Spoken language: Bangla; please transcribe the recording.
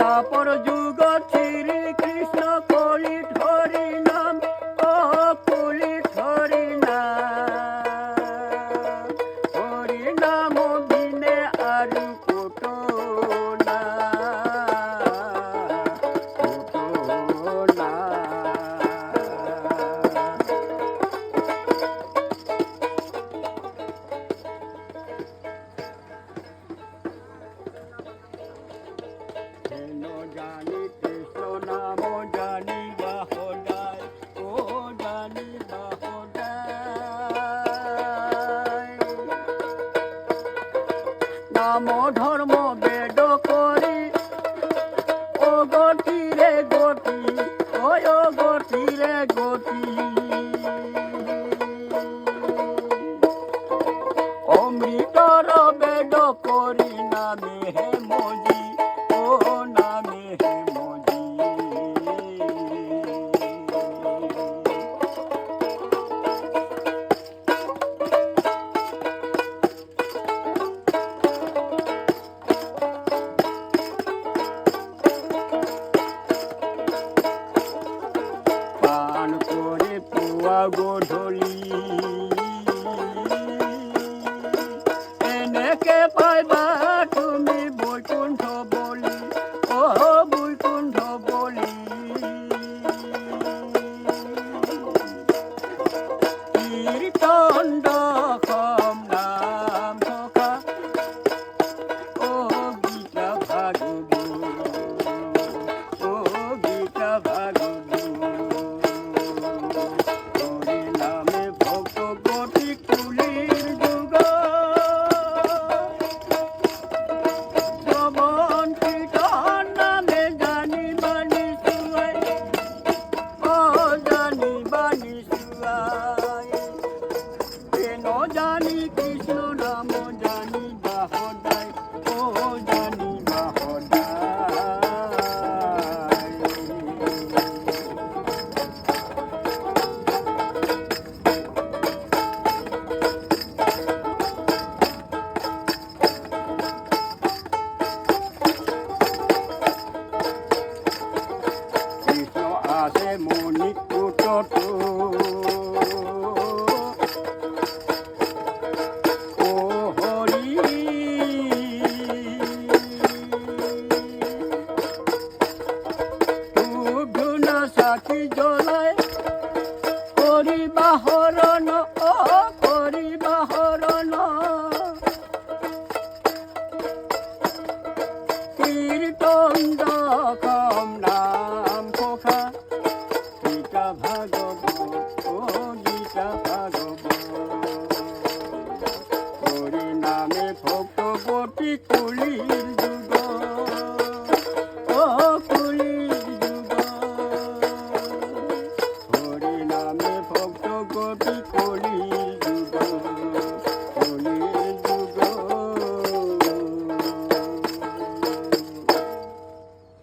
দ্বাপর যুগ শ্রীকৃষ্ণ কলিত হরি নাম ও কলিত হরি নাম বিনে আরু কোটো না জানি কৃষ্ণ নাম জানি বাহদায় ও জানি বাহদায় নাম ধর্ম বেদ করি ও গতি রে গতি ও গতি রে গতি অমৃতর বেদ করি নামে হে মজি ও নামে হে মজি পান করে পুয়া গোধূলি এনেকে পাইবা তুমি বৈকুণ্ঠ বলি ও বৈকুণ্ঠ বলি কীর্তন দশম নাম সখা ও গীতা ভাগবত ও গীতা ভাগবত হরি নামে ভক্ত গতি কুলির যুগ শ্রবণ কীর্তন নামে জানি বাণী শুয়াই ও জানি বাণী শুয়াই কেন জানি কৃষ্ণ নাম জানি বাহদায় ও জানি বাহদায় কৃষ্ণ আছে মণি কুটট ও হরি ধূপ সাথী জ্বলায় করি বাহরণ ও করি বাহরণ কীর্তন দশম নাম সখা গীতা ভাগবত ও গীতা ভাগবত হরি নামে ভক্ত গতি কুলির যুগ ও কুলির যুগ হরি নামে ভক্ত গতি কুলির যুগ